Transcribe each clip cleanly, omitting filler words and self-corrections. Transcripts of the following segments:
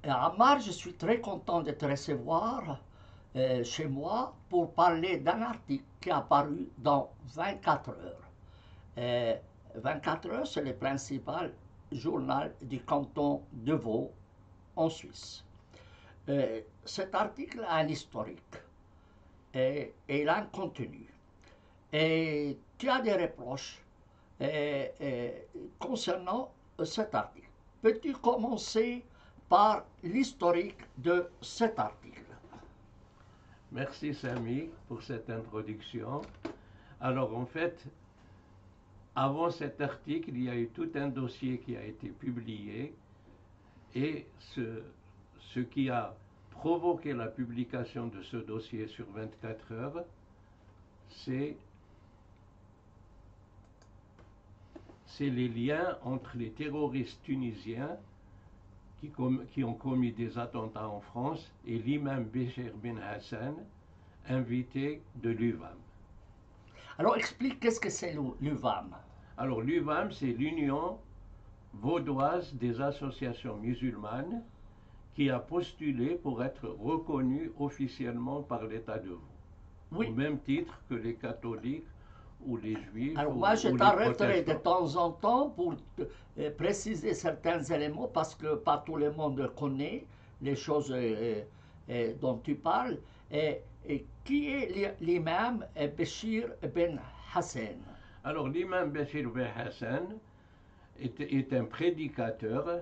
Ammar, je suis très content de te recevoir chez moi pour parler d'un article qui est apparu dans 24 heures. Euh, 24 heures, c'est le principal journal du canton de Vaud en Suisse. Cet article a un historique et il a un contenu. Et tu as des reproches concernant cet article. Peux-tu commencer par l'historique de cet article? Merci Samy pour cette introduction. Alors en fait, avant cet article, il y a eu tout un dossier qui a été publié et ce qui a provoqué la publication de ce dossier sur 24 heures, c'est les liens entre les terroristes tunisiens qui ont commis des attentats en France et l'imam Béchir Ben Hassan, invité de l'UVAM. Alors explique qu'est-ce que c'est l'UVAM. Alors l'UVAM, c'est l'Union vaudoise des associations musulmanes qui a postulé pour être reconnue officiellement par l'État de Vaud. Oui. Au même titre que les catholiques ou les juifs. Alors moi, je ou t'arrêterai de temps en temps pour préciser certains éléments parce que pas tout le monde connaît les choses dont tu parles. Et qui est l'imam Béchir Ben Hassan? Alors l'imam Béchir Ben Hassan est un prédicateur.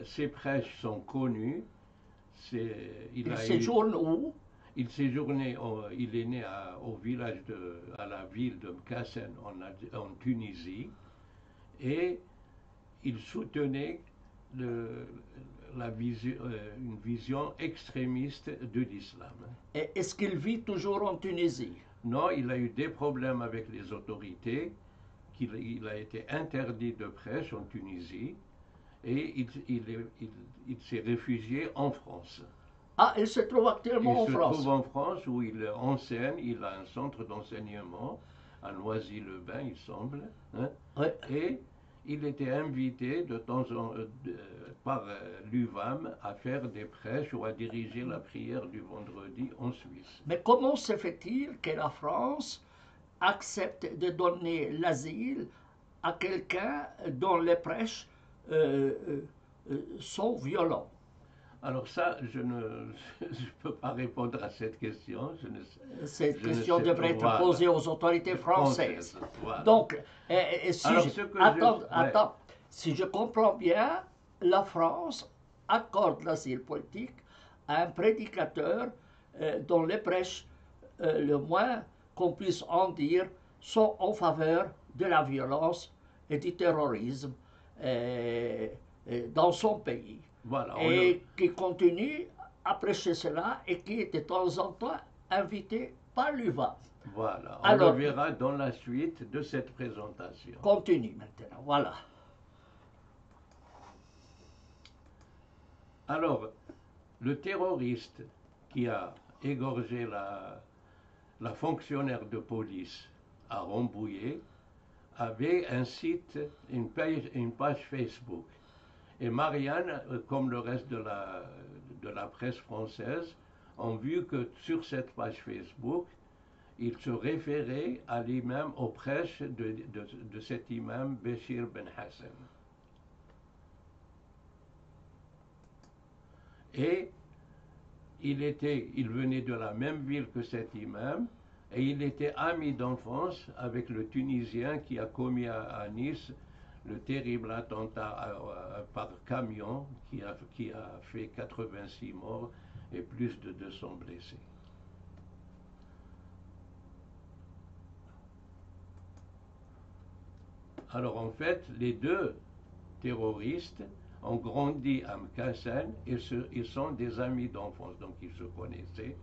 Ses prêches sont connus. Il séjourne où? Il séjournait, il est né à la ville de Mkassen en Tunisie, et il soutenait une vision extrémiste de l'islam. Et est-ce qu'il vit toujours en Tunisie? Non, il a eu des problèmes avec les autorités, il a été interdit de prêche en Tunisie, et il s'est réfugié en France. Ah, il se trouve actuellement en France. Il se trouve en France où il enseigne, il a un centre d'enseignement à Noisy-le-Bain, il semble. Hein, ouais. Et il était invité par l'UVAM à faire des prêches ou à diriger la prière du vendredi en Suisse. Mais comment se fait-il que la France accepte de donner l'asile à quelqu'un dont les prêches sont violents? Alors ça, je ne peux pas répondre à cette question. Cette question devrait être posée aux autorités françaises. Voilà. Donc, attends, si je comprends bien, la France accorde l'asile politique à un prédicateur dont les prêches, le moins qu'on puisse en dire, sont en faveur de la violence et du terrorisme dans son pays. Voilà, et qui continue à prêcher cela et qui est de temps en temps invité par l'UVAM. Voilà, on le verra dans la suite de cette présentation. Continue maintenant, voilà. Alors, le terroriste qui a égorgé la fonctionnaire de police à Rambouillet avait un site, une page Facebook. Et Marianne, comme le reste de la presse française, ont vu que sur cette page Facebook, il se référait à l'imam, aux prêches de cet imam Béchir Ben Hassan. Et il venait de la même ville que cet imam, et il était ami d'enfance avec le Tunisien qui a commis à Nice le terrible attentat par camion qui a fait 86 morts et plus de 200 blessés. Alors en fait, les deux terroristes ont grandi à Mkassen et ils sont des amis d'enfance, donc ils se connaissaient.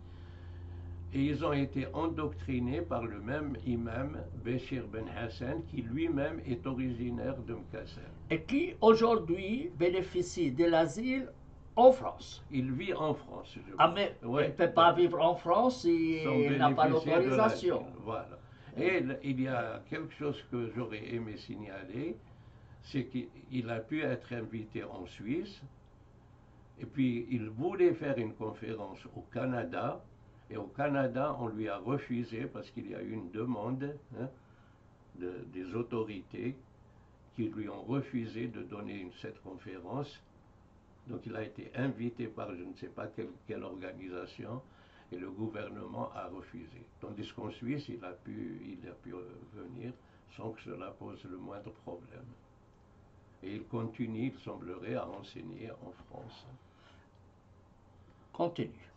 Et ils ont été endoctrinés par le même imam, Béchir Ben Hassan, qui lui-même est originaire de Mkassen. Et qui aujourd'hui bénéficie de l'asile en France. Il vit en France. Mais il ne peut pas vivre en France s'il n'a pas l'autorisation. Voilà. Et il y a quelque chose que j'aurais aimé signaler, c'est qu'il a pu être invité en Suisse, Et puis, il voulait faire une conférence au Canada, et au Canada, on lui a refusé parce qu'il y a eu une demande, hein, des autorités qui lui ont refusé de donner cette conférence. Donc, il a été invité par je ne sais pas quelle organisation, et le gouvernement a refusé. Tandis qu'en Suisse, il a pu venir sans que cela pose le moindre problème. Et il continue, il semblerait, à enseigner en France. Continue.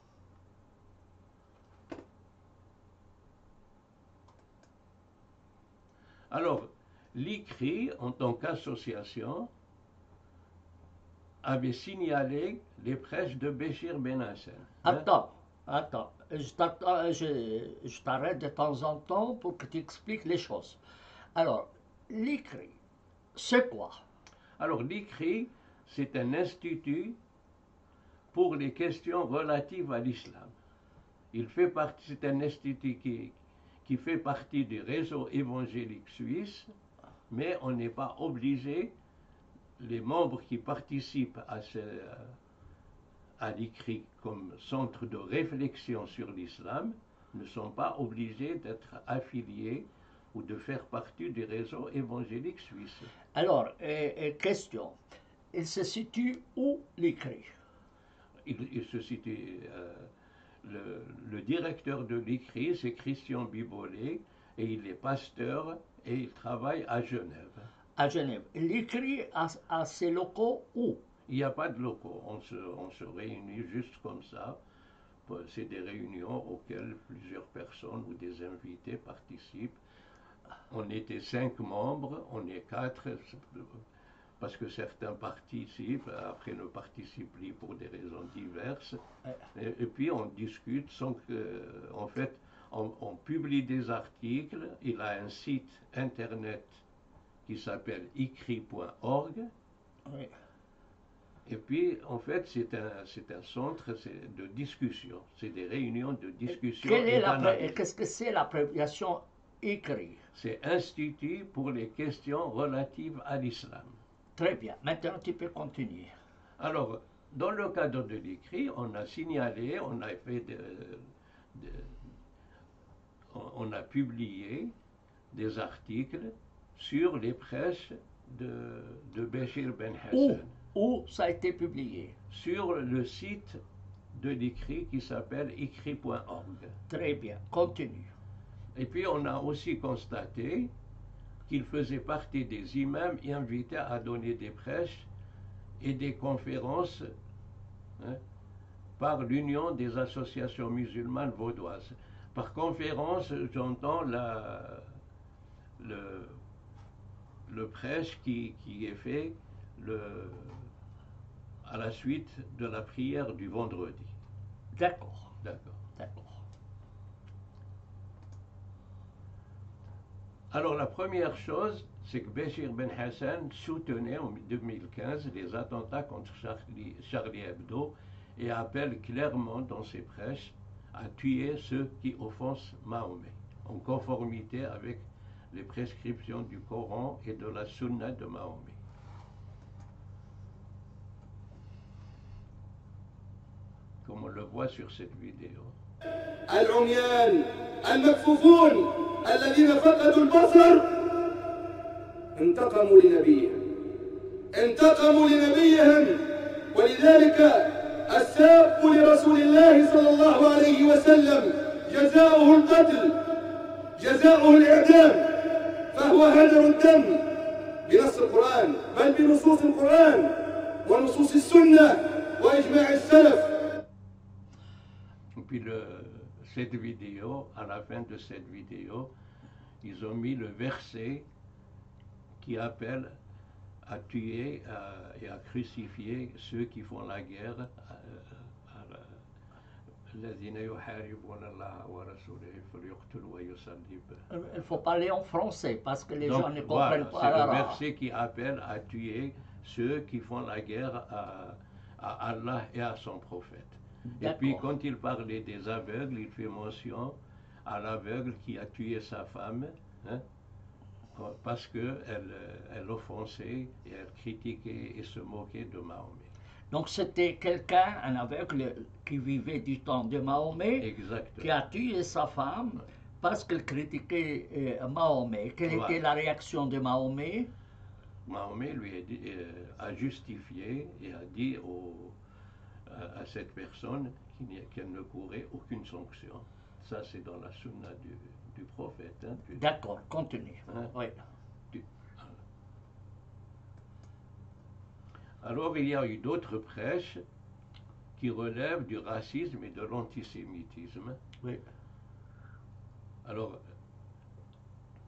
Alors, l'ICRI, en tant qu'association, avait signalé les prêches de Béchir Ben Hassan. Attends. Je t'arrête de temps en temps pour que tu expliques les choses. Alors, l'ICRI, c'est quoi? Alors, l'ICRI, c'est un institut pour les questions relatives à l'islam. C'est un institut qui fait partie du réseau évangélique suisse, mais on n'est pas obligé, les membres qui participent à l'ICRI comme centre de réflexion sur l'islam ne sont pas obligés d'être affiliés ou de faire partie du réseau évangélique suisse. Alors, question, il se situe où l'ICRI? Il se situe, le directeur de l'ICRI, c'est Christian Bibolet, et il est pasteur et il travaille à Genève. À Genève. L'ICRI a ses locaux où? Il n'y a pas de locaux, on se réunit juste comme ça. C'est des réunions auxquelles plusieurs personnes ou des invités participent. On était 5 membres, on est 4, parce que certains participent, après ne participent plus pour des raisons diverses. Et puis on discute sans que, en fait, on publie des articles. Il a un site internet qui s'appelle icri.org. Oui. Et puis, en fait, c'est un centre de discussion. C'est des réunions de discussion et d'analyse. Qu'est-ce que c'est l'abréviation ICRI? C'est Institut pour les questions relatives à l'islam. Très bien. Maintenant, tu peux continuer. Alors, dans le cadre de l'ICRI, on a signalé, on a publié des articles sur les prêches de Béchir Ben Hassan. Où ça a été publié? Sur le site de l'ICRI qui s'appelle icri.org. Très bien, continue. Et puis on a aussi constaté qu'il faisait partie des imams invités à donner des prêches et des conférences, hein, par l'Union des associations musulmanes vaudoises. Par conférence, j'entends le prêche qui est fait à la suite de la prière du vendredi. D'accord. D'accord. D'accord. Alors la première chose, c'est que Béchir Ben Hassan soutenait en 2015 les attentats contre Charlie Hebdo et appelle clairement dans ses prêches à tuer ceux qui offensent Mahomet, en conformité avec les prescriptions du Coran et de la Sunna de Mahomet. Comme on le voit sur cette vidéo. العميان المكفوفون الذين فقدوا البصر انتقموا لنبيهم ولذلك الساب لرسول الله صلى الله عليه وسلم جزاؤه القتل جزاؤه الإعدام فهو هدر الدم بنص القرآن بل بنصوص القرآن ونصوص السنة وإجماع السلف. Et puis cette vidéo, à la fin de cette vidéo, ils ont mis le verset qui appelle à tuer et à crucifier ceux qui font la guerre, Il faut parler en français parce que les Donc, gens ne voilà, comprennent pas c'est le l'arabe. verset qui appelle à tuer ceux qui font la guerre à Allah et à son prophète. Et puis quand il parlait des aveugles, il fait mention à l'aveugle qui a tué sa femme, hein, parce qu'elle offensait et elle critiquait et se moquait de Mahomet. Donc c'était quelqu'un, un aveugle, qui vivait du temps de Mahomet, Exactement. qui a tué sa femme parce qu'elle critiquait Mahomet. Quelle Voilà. était la réaction de Mahomet? Mahomet lui a justifié et a dit à cette personne qu'elle ne courait aucune sanction. Ça, c'est dans la sunna du prophète. Hein, D'accord, continue. Hein? Oui. Alors, il y a eu d'autres prêches qui relèvent du racisme et de l'antisémitisme. Oui. Alors,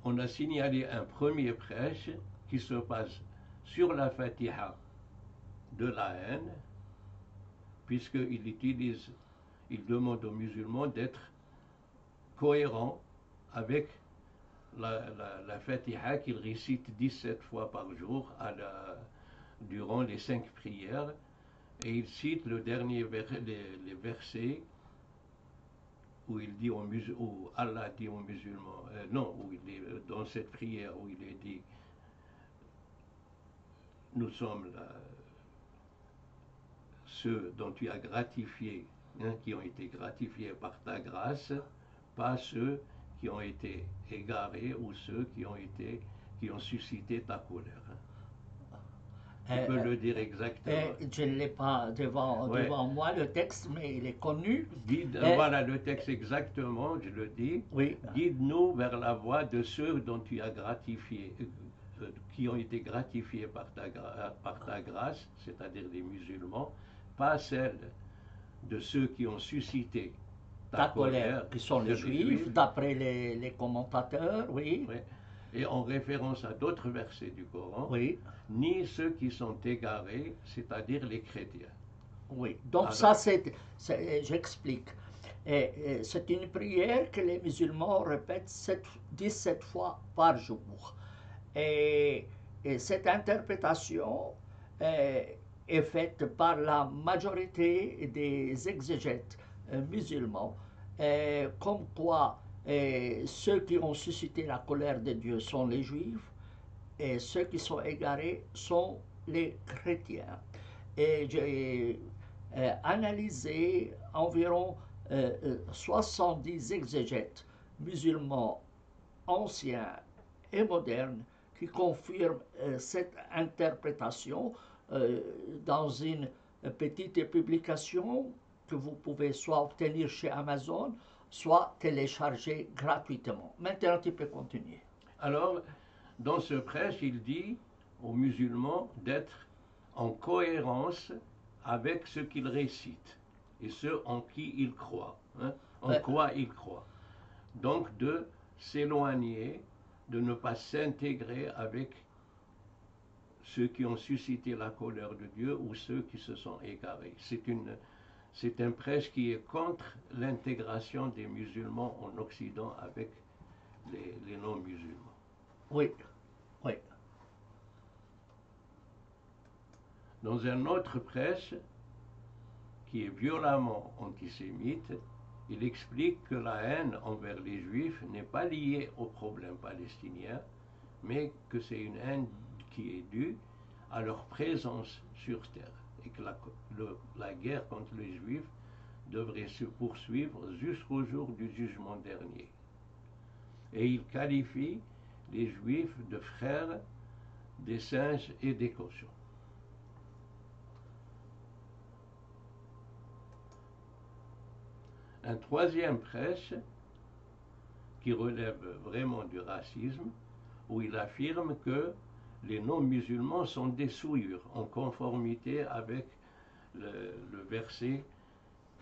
on a signalé un premier prêche qui se passe sur la Fatiha de la haine, puisqu'il demande aux musulmans d'être cohérents avec la Fatiha qu'ils récitent 17 fois par jour durant les 5 prières. Et il cite le dernier les versets où il dit où Allah dit aux musulmans, où il est dans cette prière où il est dit, nous sommes là, ceux dont tu as gratifié, hein, qui ont été gratifiés par ta grâce, pas ceux qui ont été égarés ou ceux qui ont suscité ta colère. Tu peux le dire exactement. Je ne l'ai pas devant moi, le texte, mais il est connu. Voilà le texte exactement, je le dis. Oui. Guide-nous vers la voie de ceux dont tu as gratifié, qui ont été gratifiés par ta grâce, c'est-à-dire les musulmans, pas celle de ceux qui ont suscité ta colère, qui sont les Juifs, d'après les commentateurs, oui. Oui. Et en référence à d'autres versets du Coran, oui. Ni ceux qui sont égarés, c'est-à-dire les chrétiens. Oui, donc alors, ça j'explique. C'est une prière que les musulmans répètent 17 fois par jour. Et cette interprétation est faite par la majorité des exégètes musulmans, comme quoi ceux qui ont suscité la colère de Dieu sont les Juifs, et ceux qui sont égarés sont les chrétiens. Et j'ai analysé environ 70 exégètes musulmans anciens et modernes qui confirment cette interprétation dans une petite publication que vous pouvez soit obtenir chez Amazon, soit télécharger gratuitement. Maintenant, tu peux continuer. Alors, dans ce prêche, il dit aux musulmans d'être en cohérence avec ce qu'ils récitent et ce en qui ils croient, hein, en quoi ils croient. Donc de s'éloigner, de ne pas s'intégrer avec ceux qui ont suscité la colère de Dieu ou ceux qui se sont égarés. C'est un prêche qui est contre l'intégration des musulmans en Occident avec les non-musulmans. Oui, oui. Dans un autre prêche, qui est violemment antisémite, il explique que la haine envers les Juifs n'est pas liée au problème palestinien, mais que c'est une haine qui est due à leur présence sur terre et que la guerre contre les Juifs devrait se poursuivre jusqu'au jour du jugement dernier. Et il qualifie les Juifs de frères des singes et des cochons. Un troisième prêche qui relève vraiment du racisme, où il affirme que les non-musulmans sont des souillures, en conformité avec le verset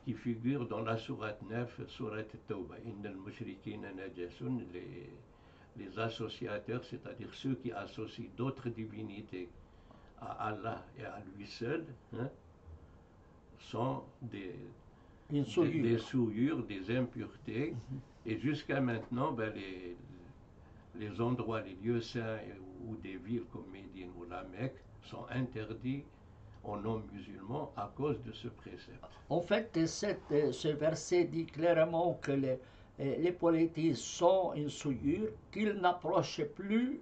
qui figure dans la sourate 9, sourate Tawbah. Innal mushrikina najasun, les associateurs, c'est-à-dire ceux qui associent d'autres divinités à Allah et à lui seul, hein, sont des souillures, des impuretés. Et jusqu'à maintenant, les endroits, les lieux saints ou des villes comme Médine ou la Mecque sont interdits aux non-musulmans à cause de ce précepte. En fait, ce verset dit clairement que les polythéistes sont une souillure, qu'ils n'approchent plus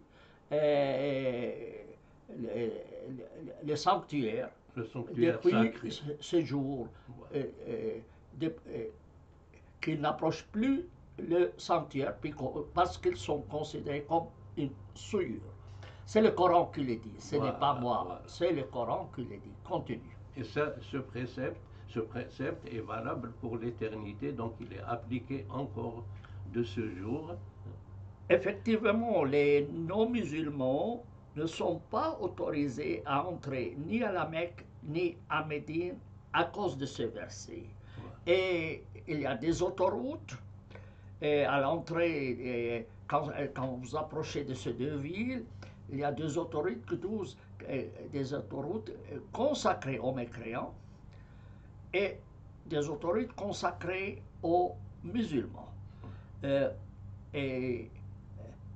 le sanctuaire, sanctuaire depuis sacré. ces jours, Voilà. qu'ils n'approchent plus le sanctuaire parce qu'ils sont considérés comme une souillure. C'est le Coran qui le dit, ce n'est pas moi, Voilà. c'est le Coran qui le dit. Continue. Et ça, ce précepte est valable pour l'éternité, donc il est appliqué encore de ce jour. Effectivement, les non-musulmans ne sont pas autorisés à entrer ni à la Mecque ni à Médine à cause de ce verset. Voilà. Et il y a des autoroutes. Et à l'entrée, quand vous approchez de ces deux villes, il y a des autoroutes, consacrées aux mécréants et des autoroutes consacrées aux musulmans. Et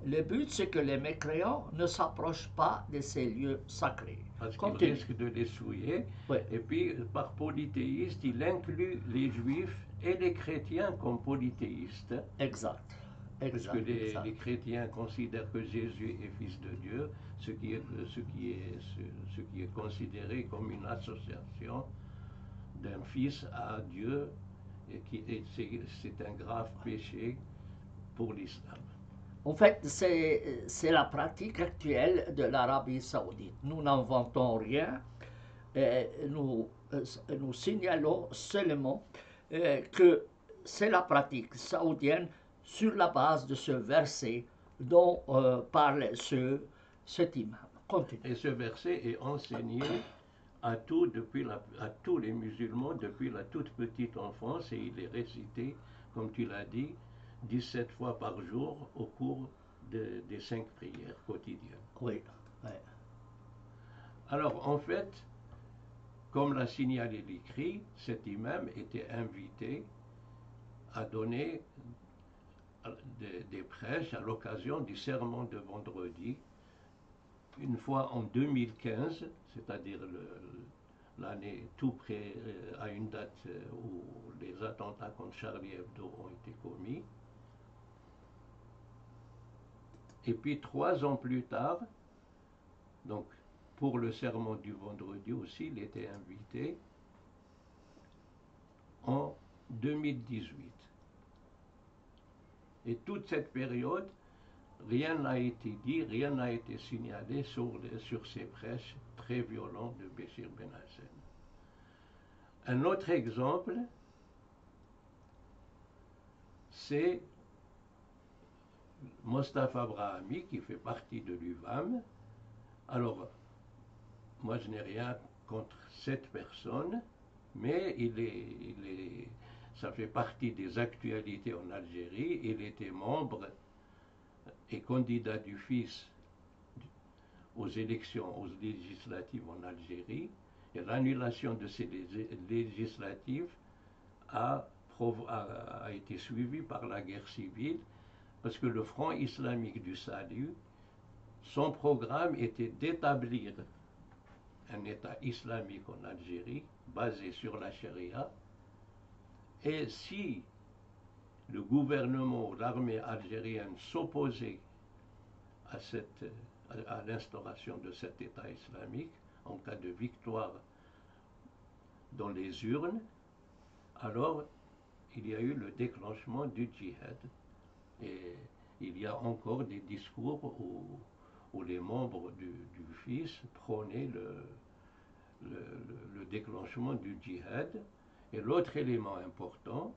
le but, c'est que les mécréants ne s'approchent pas de ces lieux sacrés. Parce qu'il risque de les souiller. Oui. Et puis, par polythéiste, il inclut les juifs et les chrétiens comme polythéistes. Exact. Parce que les chrétiens considèrent que Jésus est fils de Dieu, ce qui est considéré comme une association d'un fils à Dieu, et c'est un grave péché pour l'islam. En fait, c'est la pratique actuelle de l'Arabie saoudite. Nous n'inventons rien. Nous signalons seulement que c'est la pratique saoudienne sur la base de ce verset dont parle cet imam. Continue. Et ce verset est enseigné à tous les musulmans depuis la toute petite enfance, et il est récité, comme tu l'as dit, 17 fois par jour au cours des 5 prières quotidiennes. Oui. Oui. Alors en fait, comme l'a signalé l'écrit, cet imam était invité à donner des prêches à l'occasion du sermon de vendredi, une fois en 2015, c'est-à-dire l'année tout près, à une date où les attentats contre Charlie Hebdo ont été commis. Et puis 3 ans plus tard, donc pour le sermon du vendredi aussi, il était invité en 2018. Et toute cette période, rien n'a été dit, rien n'a été signalé sur ces prêches très violents de Béchir Ben Hassan. Un autre exemple, c'est Mostafa Brahami, qui fait partie de l'UVAM. Alors, moi je n'ai rien contre cette personne, mais ça fait partie des actualités en Algérie. Il était membre et candidat du FIS aux élections, aux législatives en Algérie, et l'annulation de ces législatives a été suivie par la guerre civile, parce que le Front islamique du salut, son programme était d'établir un État islamique en Algérie, basé sur la charia, et si le gouvernement ou l'armée algérienne s'opposait à l'instauration de cet État islamique, en cas de victoire dans les urnes, alors il y a eu le déclenchement du djihad. Et il y a encore des discours où les membres du FIS prônaient le déclenchement du djihad. Et l'autre élément important,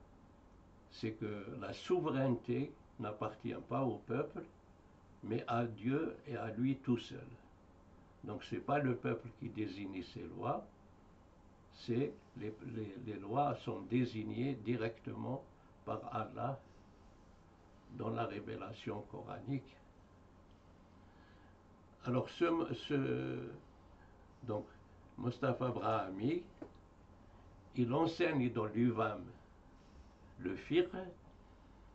c'est que la souveraineté n'appartient pas au peuple, mais à Dieu et à lui tout seul. Donc ce n'est pas le peuple qui désigne ces lois, c'est les lois sont désignées directement par Allah dans la révélation coranique. Alors donc Mostafa Brahami, il enseigne dans l'UVAM le fiqh,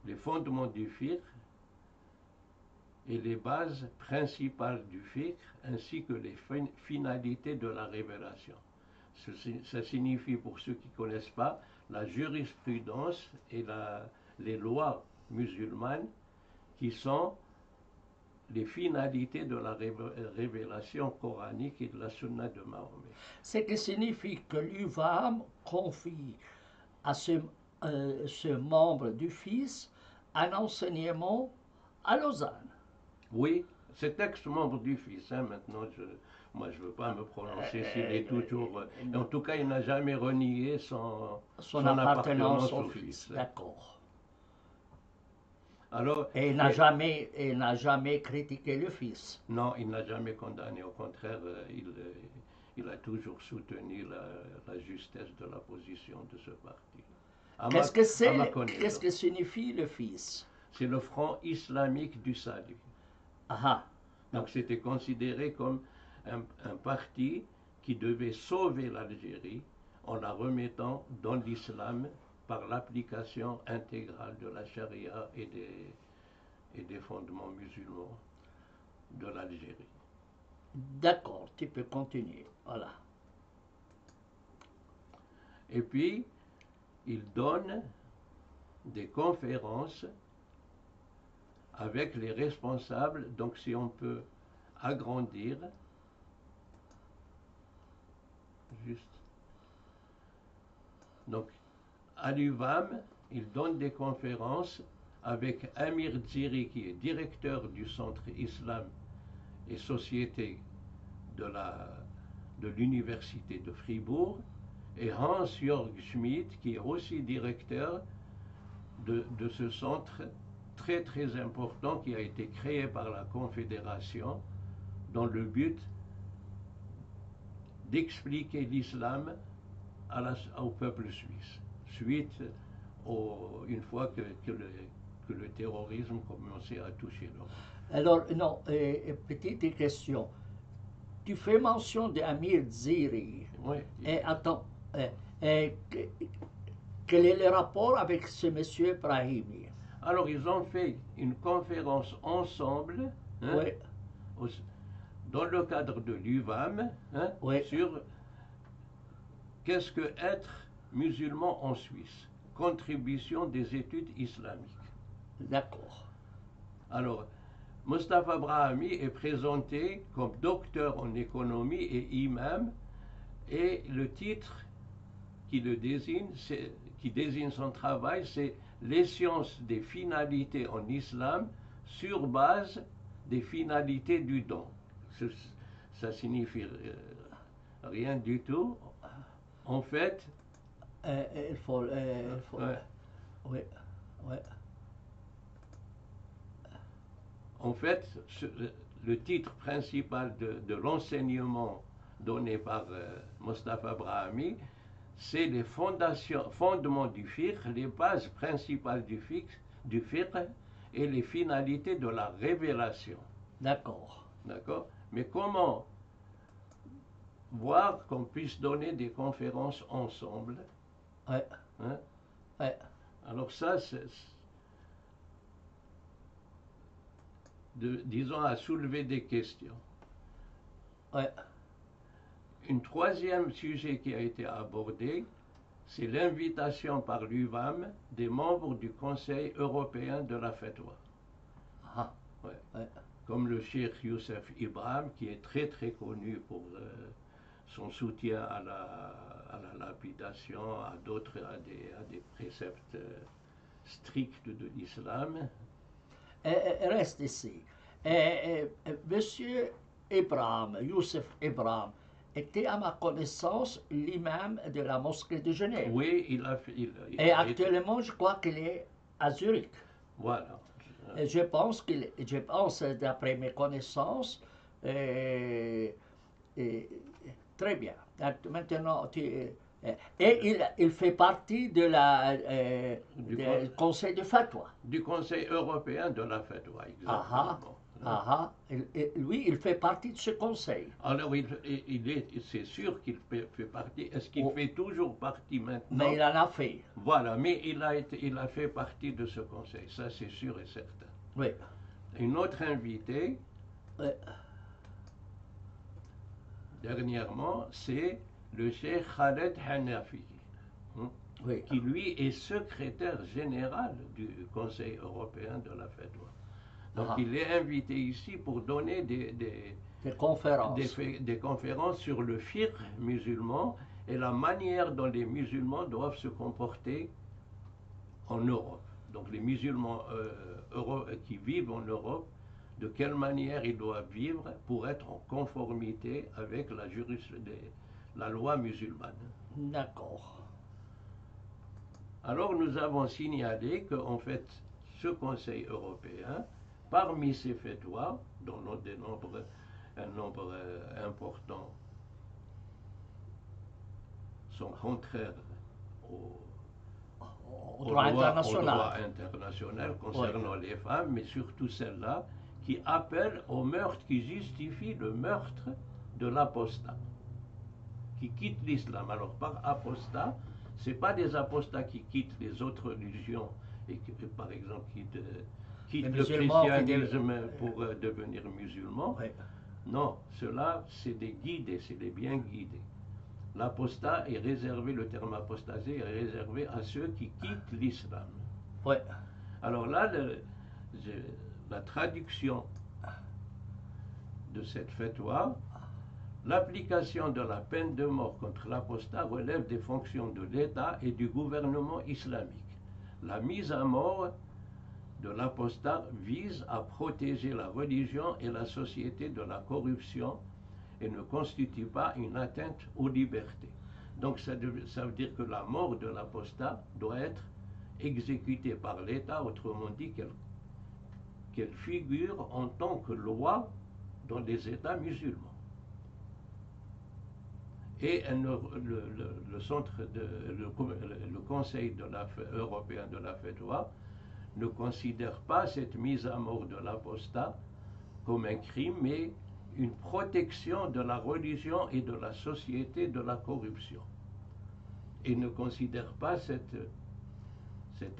les fondements du fiqh et les bases principales du fiqh, ainsi que les finalités de la révélation. Ça signifie, pour ceux qui ne connaissent pas, la jurisprudence et les lois musulmanes qui sont les finalités de la révélation coranique et de la sunna de Mahomet. Ce qui signifie que l'UVAM confie à ce membre du Fils un enseignement à Lausanne. Oui, cet ex-membre du Fils, hein, maintenant, moi je ne veux pas me prononcer s'il est toujours... en tout cas, il n'a jamais renié son appartenance au Fils. D'accord. Alors, Et il n'a jamais critiqué le Fils. Non, il n'a jamais condamné. Au contraire, il a toujours soutenu la justesse de la position de ce parti. Qu'est-ce que signifie le Fils? C'est le Front islamique du salut. Ah. Donc c'était considéré comme un parti qui devait sauver l'Algérie en la remettant dans l'islam par l'application intégrale de la charia et des fondements musulmans de l'Algérie. D'accord, tu peux continuer. Voilà. Et puis, il donne des conférences avec les responsables. Donc, si on peut agrandir, juste. Donc, à l'UVAM, il donne des conférences avec Amir Dziri, qui est directeur du Centre Islam et Société de l'Université de Fribourg, et Hans-Jörg Schmidt, qui est aussi directeur de ce centre très très important qui a été créé par la Confédération dans le but d'expliquer l'islam au peuple suisse, suite une fois que le terrorisme commençait à toucher l'Europe. Alors, non, petite question. Tu fais mention d'Amir Dziri. Oui. Et attends, quel est le rapport avec ce monsieur Brahimi? Alors, ils ont fait une conférence ensemble, hein, Oui. Dans le cadre de l'UVAM, hein, Oui. sur qu'est-ce que être musulman en Suisse, contribution des études islamiques. D'accord. Alors, Mostafa Brahimi est présenté comme docteur en économie et imam, et le titre qui le désigne, qui désigne son travail, c'est les sciences des finalités en islam sur base des finalités du don. Ça signifie rien du tout. En fait, il faut ouais. Oui, oui. En fait, le titre principal de l'enseignement donné par Mostafa Brahimi, c'est les fondements du fiqh, les bases principales du fiqh et les finalités de la révélation. D'accord. D'accord? Mais comment voir qu'on puisse donner des conférences ensemble? Ouais. Hein? Ouais. Alors ça, disons, à soulever des questions. Ouais. Un troisième sujet qui a été abordé, c'est l'invitation par l'UVAM des membres du Conseil européen de la Fatwa. Ah. Ouais. Ouais. Comme le Cheikh Youssef Ibrahim, qui est très très connu pour son soutien à la lapidation, à des préceptes stricts de l'islam. Reste ici. Monsieur Ibrahim, Youssef Ibrahim, était à ma connaissance l'imam de la mosquée de Genève. Oui, il a actuellement, je crois qu'il est à Zurich. Voilà. Je pense, d'après mes connaissances, très bien. Maintenant, il fait partie du Conseil de Fatwa. Du Conseil européen de la Fatwa, exactement. Lui, il fait partie de ce conseil. Alors, c'est sûr qu'il fait partie. Est-ce qu'il fait toujours partie maintenant? Mais il en a fait. Voilà, mais il a fait partie de ce conseil, ça c'est sûr et certain. Oui. Une autre invitée, dernièrement, c'est le Cheikh Khaled Hanafi, oui, qui lui est secrétaire général du Conseil européen de la Fatwa. Donc Ah. il est invité ici pour donner Des conférences. des conférences sur le fiqh musulman et la manière dont les musulmans doivent se comporter en Europe. Donc les musulmans qui vivent en Europe, de quelle manière ils doivent vivre pour être en conformité avec la loi musulmane. D'accord. Alors nous avons signalé qu'en fait, ce Conseil européen, parmi ces fatwas, dont un nombre important sont contraires Au droit au droit international. international concernant les femmes, mais surtout celles-là qui appellent au meurtre, qui justifient le meurtre de l'apostat, qui quitte l'islam. Alors par apostat, ce n'est pas des apostats qui quittent les autres religions et qui, par exemple, quittent le christianisme pour devenir musulmans. Oui. Non, ceux-là, c'est des guidés, c'est des bien guidés. L'apostat est réservé, le terme apostasie est réservé à ceux qui quittent l'islam. Oui. Alors là, la traduction de cette fatwa, l'application de la peine de mort contre l'apostat relève des fonctions de l'État et du gouvernement islamique. La mise à mort de l'apostat vise à protéger la religion et la société de la corruption et ne constitue pas une atteinte aux libertés. Donc ça veut dire que la mort de l'apostat doit être exécutée par l'État, autrement dit qu'elle figure en tant que loi dans les États musulmans. Et le Conseil européen de la fatwa ne considère pas cette mise à mort de l'apostat comme un crime, mais une protection de la religion et de la société de la corruption. Et ne considère pas cette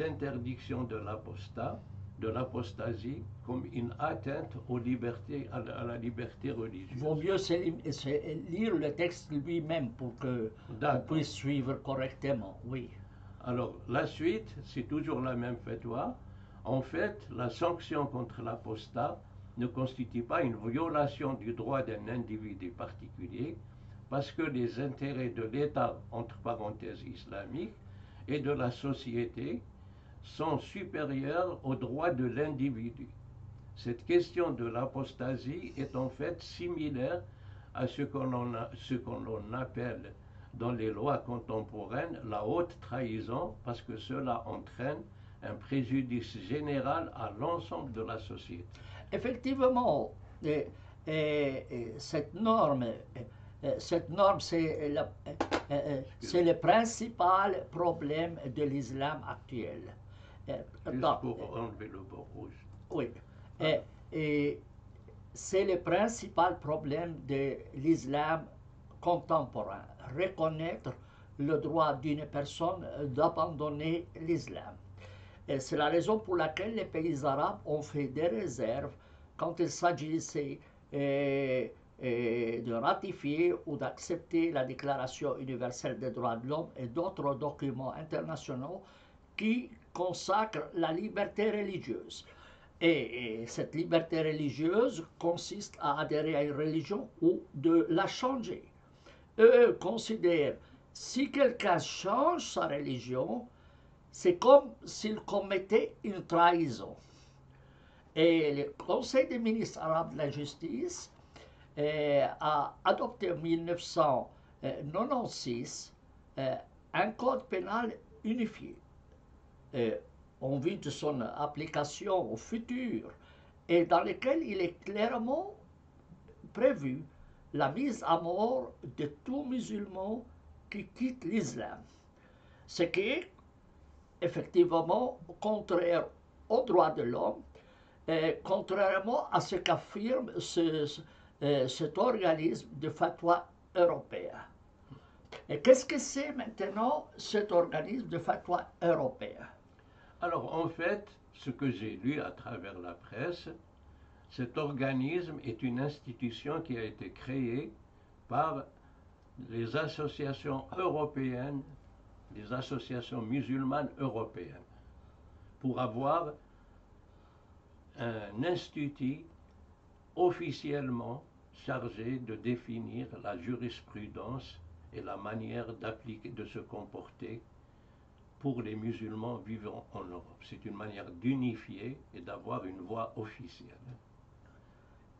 interdiction de l'apostasie, comme une atteinte aux libertés, à la liberté religieuse. Il vaut mieux lire le texte lui-même pour qu'on puisse suivre correctement, oui. Alors, la suite, c'est toujours la même fatwa. En fait, la sanction contre l'apostat ne constitue pas une violation du droit d'un individu particulier, parce que les intérêts de l'État, entre parenthèses islamiques, et de la société sont supérieurs aux droits de l'individu. Cette question de l'apostasie est en fait similaire à ce qu'on appelle dans les lois contemporaines la haute trahison, parce que cela entraîne un préjudice général à l'ensemble de la société. Effectivement, cette norme, c'est le principal problème de l'islam actuel. Juste pour enlever le bord rouge. Oui. Et c'est le principal problème de l'islam contemporain. Reconnaître le droit d'une personne d'abandonner l'islam. C'est la raison pour laquelle les pays arabes ont fait des réserves quand il s'agissait de ratifier ou d'accepter la Déclaration universelle des droits de l'homme et d'autres documents internationaux qui consacrent la liberté religieuse. Et cette liberté religieuse consiste à adhérer à une religion ou de la changer. Eux considèrent si quelqu'un change sa religion, c'est comme s'il commettait une trahison. Et le Conseil des ministres arabes de la justice a adopté en 1996 un code pénal unifié en vue de son application au futur et dans lequel il est clairement prévu la mise à mort de tout musulman qui quitte l'islam. Ce qui est effectivement contraire aux droits de l'homme, contrairement à ce qu'affirme cet organisme de fatwa européen. Et qu'est-ce que c'est maintenant cet organisme de fatwa européen? Alors en fait, ce que j'ai lu à travers la presse, cet organisme est une institution qui a été créée par les associations européennes, les associations musulmanes européennes, pour avoir un institut officiellement chargé de définir la jurisprudence et la manière d'appliquer, de se comporter pour les musulmans vivant en Europe. C'est une manière d'unifier et d'avoir une voix officielle.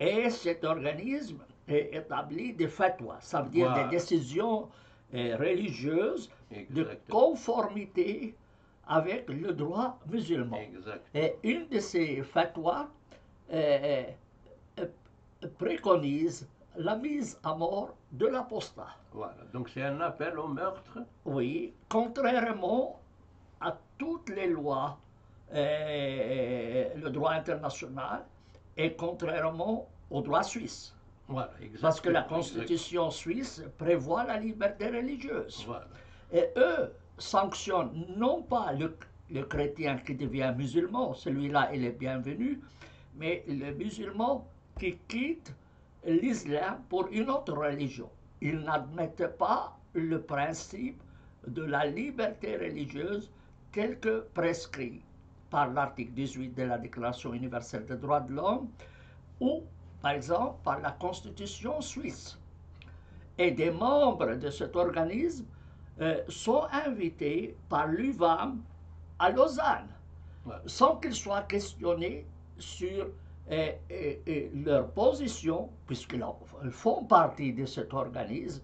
Et cet organisme établit des fatwas, ça veut dire des décisions religieuses de conformité avec le droit musulman. Exact. Et une de ces fatwas préconise la mise à mort de l'apostat. Voilà, donc c'est un appel au meurtre. Oui, contrairement à toutes les lois, le droit international, et contrairement au droit suisse. Voilà, exactement. Parce que la constitution suisse prévoit la liberté religieuse. Voilà. Et eux sanctionnent non pas le chrétien qui devient musulman, celui-là il est bienvenu, mais le musulman qui quitte l'islam pour une autre religion. Ils n'admettent pas le principe de la liberté religieuse tel que prescrit par l'article 18 de la Déclaration universelle des droits de l'homme ou, par exemple, par la Constitution suisse. Et des membres de cet organisme sont invités par l'UVAM à Lausanne, sans qu'ils soient questionnés sur leur position, puisqu'ils font partie de cet organisme,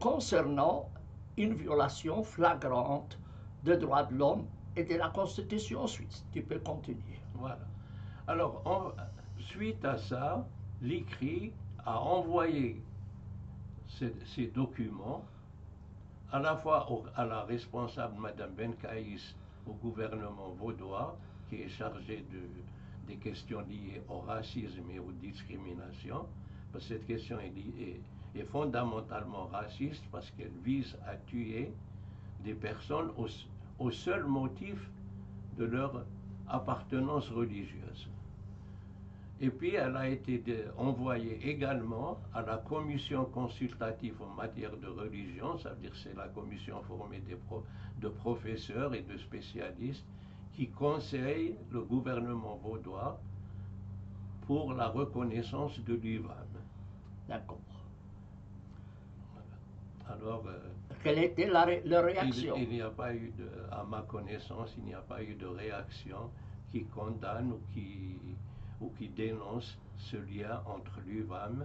concernant une violation flagrante des droits de l'homme et de la Constitution suisse. Tu peux continuer. Voilà. Alors, suite à ça, l'ICRI a envoyé ces documents à la fois à la responsable Madame Benkaïs au gouvernement vaudois, qui est chargée des questions liées au racisme et aux discriminations, parce que cette question est fondamentalement raciste parce qu'elle vise à tuer des personnes au seul motif de leur appartenance religieuse. Et puis elle a été envoyée également à la commission consultative en matière de religion, ça veut dire que c'est la commission formée de professeurs et de spécialistes qui conseille le gouvernement vaudois pour la reconnaissance de l'UVAM. D'accord. Alors, quelle était leur réaction? Il n'y a pas eu à ma connaissance, il n'y a pas eu de réaction qui condamne ou qui dénonce ce lien entre l'UVAM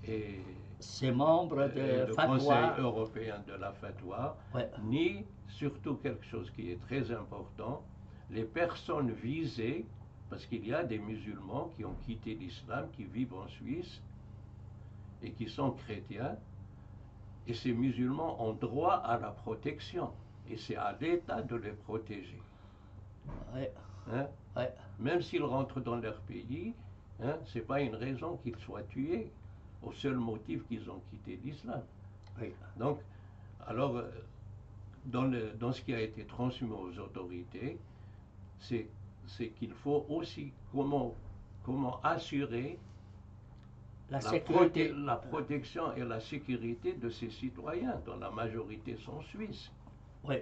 et ces membres de le fatwa. Conseil européen de la fatwa, Ouais. ni surtout quelque chose qui est très important, les personnes visées, parce qu'il y a des musulmans qui ont quitté l'islam, qui vivent en Suisse et qui sont chrétiens, et ces musulmans ont droit à la protection, et c'est à l'État de les protéger. Ouais. Hein? Ouais. Même s'ils rentrent dans leur pays, hein, ce n'est pas une raison qu'ils soient tués au seul motif qu'ils ont quitté l'islam. Oui. Donc, alors, dans ce qui a été transmis aux autorités, c'est qu'il faut aussi comment assurer la protection et la sécurité de ces citoyens, dont la majorité sont suisses. Oui.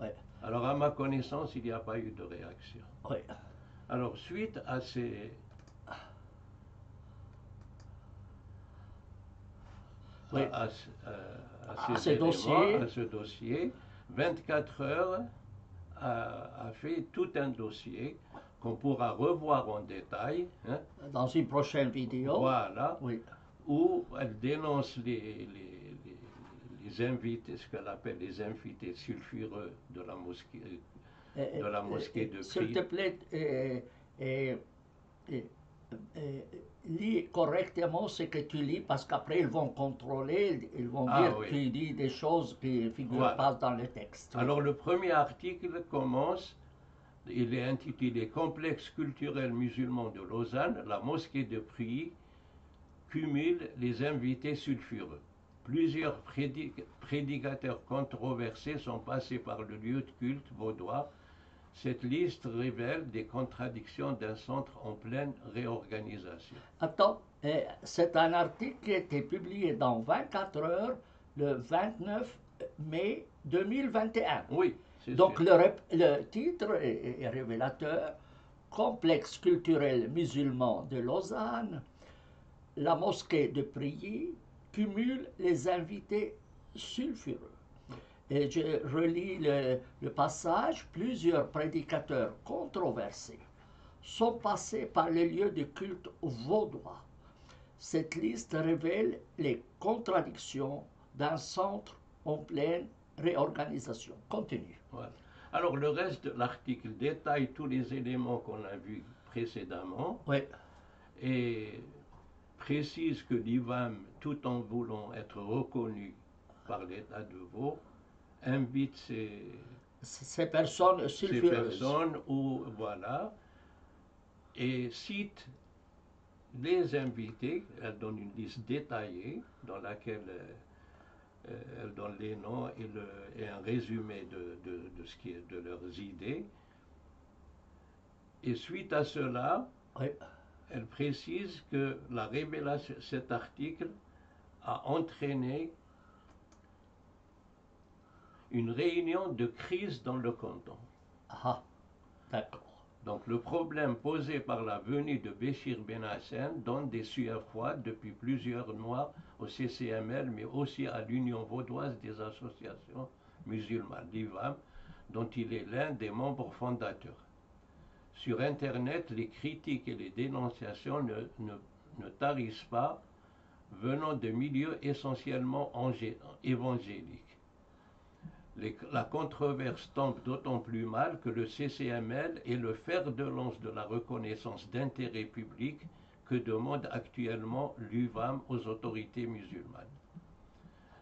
Oui. Alors, à ma connaissance, il n'y a pas eu de réaction. Oui. Alors, suite à ces ce dossier, 24 heures a fait tout un dossier qu'on pourra revoir en détail. Hein, dans une prochaine vidéo. Voilà. Oui. Où elle dénonce les invités, ce qu'elle appelle les invités sulfureux de la mosquée de Prie. S'il te plaît, lis correctement ce que tu lis, parce qu'après ils vont contrôler, ils vont dire que tu dis des choses qui ne figurent pas dans le texte. Alors le premier article commence, il est intitulé « Complexe culturel musulman de Lausanne, la mosquée de Prie cumule les invités sulfureux. Plusieurs prédicateurs controversés sont passés par le lieu de culte vaudois. Cette liste révèle des contradictions d'un centre en pleine réorganisation. » Attends, c'est un article qui a été publié dans 24 heures le 29 mai 2021. Oui. Donc le titre est révélateur. complexe culturel musulman de Lausanne, la mosquée de Prilly cumule les invités sulfureux. Et je relis le passage, plusieurs prédicateurs controversés sont passés par les lieux de culte vaudois. Cette liste révèle les contradictions d'un centre en pleine réorganisation. Continue. Voilà. Alors le reste de l'article détaille tous les éléments qu'on a vus précédemment Oui, et précise que l'IVAM, tout en voulant être reconnu par l'État de Vaud, invite ces personnes ces sulfureuses. personnes voilà, et cite les invités. Elle donne une liste détaillée dans laquelle elle donne les noms et un résumé de ce qui est de leurs idées. Et suite à cela, Oui, elle précise que la révélation, cet article a entraîné une réunion de crise dans le canton. ah, d'accord. Donc le problème posé par la venue de Béchir Benassine donne des sueurs froides depuis plusieurs mois au CCML, mais aussi à l'Union vaudoise des associations musulmanes, l'IVAM, dont il est l'un des membres fondateurs. Sur Internet, les critiques et les dénonciations ne tarissent pas, venant de milieux essentiellement évangéliques. La controverse tombe d'autant plus mal que le CCML est le fer de lance de la reconnaissance d'intérêt public que demande actuellement l'UVAM aux autorités musulmanes.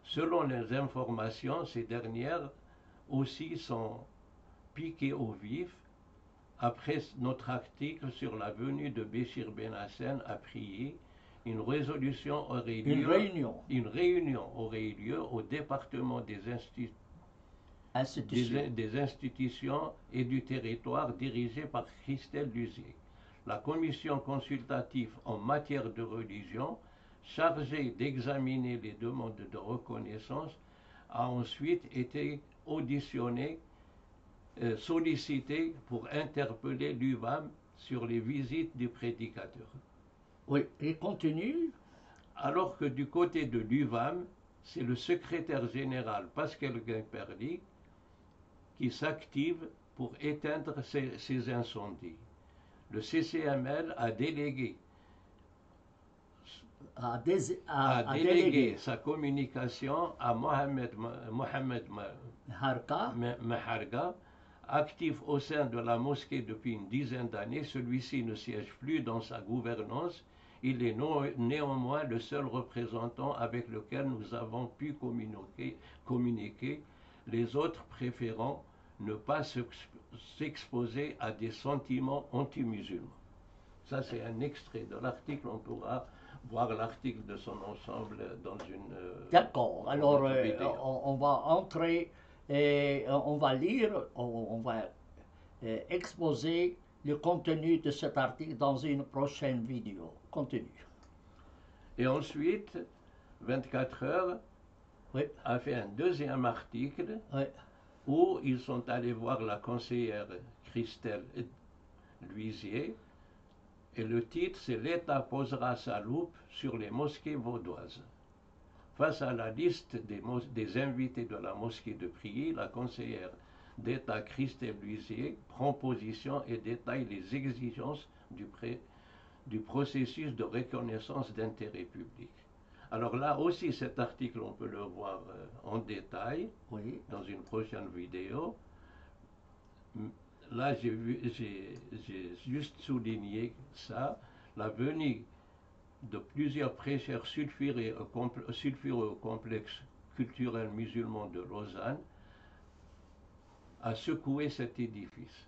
Selon les informations, ces dernières aussi sont piquées au vif après notre article sur la venue de Béchir Benassine à Prilly. Une réunion aurait eu lieu au département des institutions et du territoire dirigé par Christelle Luzier. La commission consultative en matière de religion, chargée d'examiner les demandes de reconnaissance, a ensuite été auditionnée, sollicitée pour interpeller l'UVAM sur les visites du prédicateur. Oui, et continue. Alors que du côté de l'UVAM, c'est le secrétaire général Pascal Guimperly qui s'active pour éteindre ces incendies. Le CCML a délégué sa communication à Mohamed Maharga, actif au sein de la mosquée depuis une dizaine d'années. Celui-ci ne siège plus dans sa gouvernance. Il est néanmoins le seul représentant avec lequel nous avons pu communiquer, les autres préférant ne pas s'exposer à des sentiments anti-musulmans. Ça, c'est un extrait de l'article. On pourra voir l'article de son ensemble dans une... D'accord. Alors, on va entrer et on va lire, on va exposer le contenu de cet article dans une prochaine vidéo. Continue. Et ensuite, 24 heures Oui. a fait un deuxième article Oui. où ils sont allés voir la conseillère Christelle Luzier. Et le titre, c'est « L'État posera sa loupe sur les mosquées vaudoises ». Face à la liste des invités de la mosquée de Prilly, la conseillère d'État Christelle Luzier prend position et détaille les exigences du processus de reconnaissance d'intérêt public. Alors là aussi, cet article, on peut le voir en détail dans une prochaine vidéo. Là, j'ai juste souligné ça, la venue de plusieurs prêcheurs sulfureux au complexe culturel musulman de Lausanne a secoué cet édifice.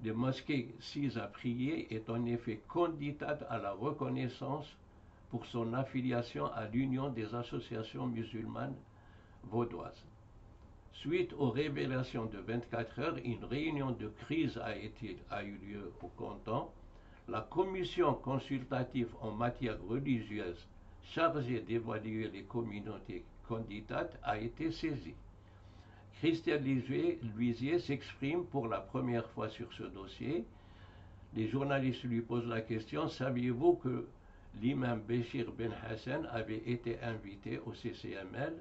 Les mosquées sises à Prilly est en effet candidate à la reconnaissance pour son affiliation à l'Union des associations musulmanes vaudoises. Suite aux révélations de 24 heures, une réunion de crise a eu lieu au canton. La commission consultative en matière religieuse chargée d'évaluer les communautés candidates a été saisie. Christelle Luzier s'exprime pour la première fois sur ce dossier. les journalistes lui posent la question, saviez-vous que l'imam Béchir Ben Hassan avait été invité au CCML?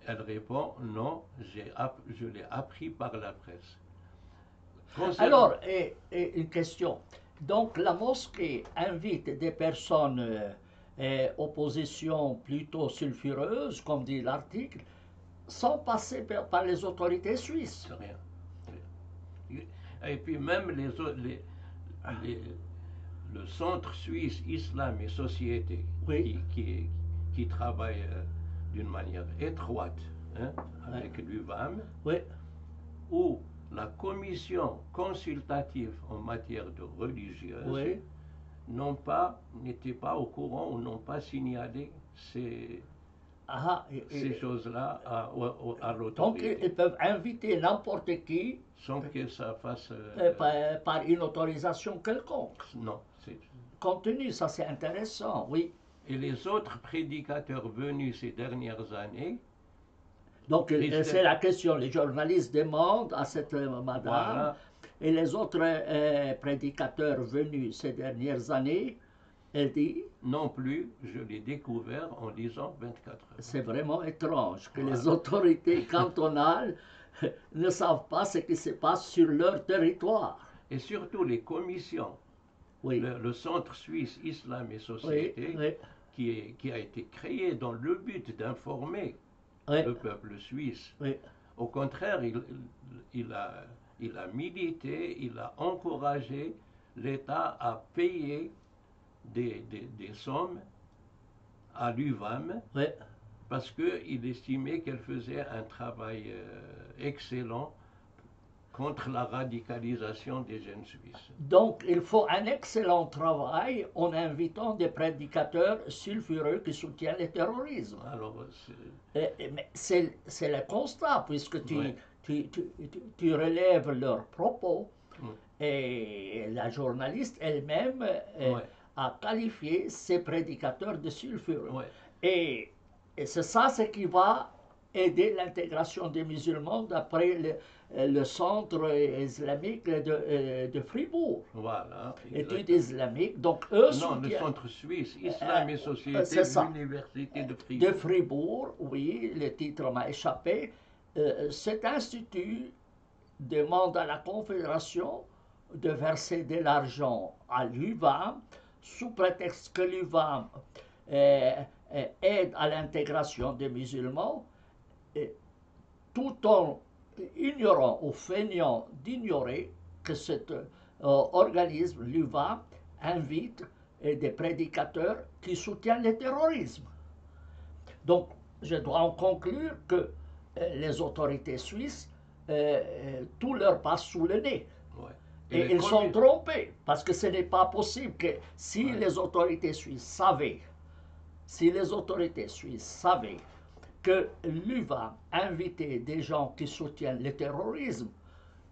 Elle répond, non, je l'ai appris par la presse. Alors, une question. Donc, la mosquée invite des personnes opposition plutôt sulfureuse, comme dit l'article, sans passer par les autorités suisses. Rien. Et puis même le Centre suisse Islam et Société, Oui. qui travaille d'une manière étroite, hein, avec l'UVAM, Oui. où la commission consultative en matière de religieuse Oui. n'était pas au courant ou n'ont pas signalé ces choses-là à l'autorité. Donc, ils peuvent inviter n'importe qui sans que ça fasse... par une autorisation quelconque. Non. Contenu, ça c'est intéressant, oui. Et les autres prédicateurs venus ces dernières années... Donc, c'est la question. Les journalistes demandent à cette madame, voilà. Et les autres prédicateurs venus ces dernières années, elle dit... Non plus, je l'ai découvert en lisant 24 heures. C'est vraiment étrange que les autorités cantonales ne savent pas ce qui se passe sur leur territoire. Et surtout les commissions. Oui. Le Centre suisse Islam et Société, oui. Qui a été créé dans le but d'informer le peuple suisse. Oui. Au contraire, il a milité, il a encouragé l'État à payer des sommes à l'UVAM, parce qu'il estimait qu'elle faisait un travail excellent contre la radicalisation des jeunes Suisses. Donc, il faut un excellent travail en invitant des prédicateurs sulfureux qui soutiennent le terrorisme. Alors, mais c'est le constat, puisque tu relèves leurs propos, et la journaliste elle-même a qualifié ces prédicateurs de sulfureux. Et c'est ça ce qui va aider l'intégration des musulmans d'après le centre islamique de Fribourg. Voilà. Études islamiques. Donc, eux non, le centre suisse, Islam et Société, l'université de Fribourg. De Fribourg, oui, le titre m'a échappé. Cet institut demande à la Confédération de verser de l'argent à l'UVAM, sous prétexte que l'UVAM aide à l'intégration des musulmans, tout en ignorant ou feignant d'ignorer que cet organisme, l'UVAM, invite des prédicateurs qui soutiennent le terrorisme. Donc, je dois en conclure que les autorités suisses, tout leur passe sous le nez. Et ils sont trompés, parce que ce n'est pas possible que si les autorités suisses savaient, que l'UVAM invitait des gens qui soutiennent le terrorisme,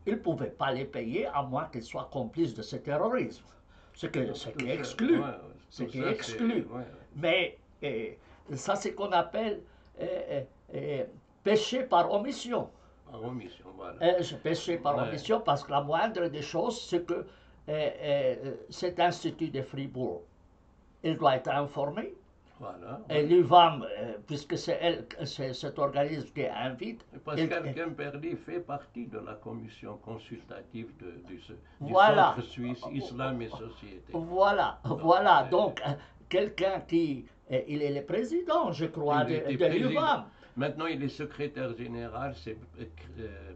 ils ne pouvaient pas les payer à moins qu'ils soient complices de ce terrorisme. Ce qui est exclu. Ce qui est exclu. Mais ça, c'est ce qu'on appelle péché par omission. Par omission, voilà. Péché par omission, parce que la moindre des choses, c'est que cet institut de Fribourg, il doit être informé. Voilà. Et l'UVAM, puisque c'est cet organisme qui invite. Pascal Kemperli fait partie de la commission consultative du Centre suisse Islam et Société. Voilà. Donc, quelqu'un qui. Il est le président, je crois, de l'UVAM. Maintenant, il est secrétaire général, c'est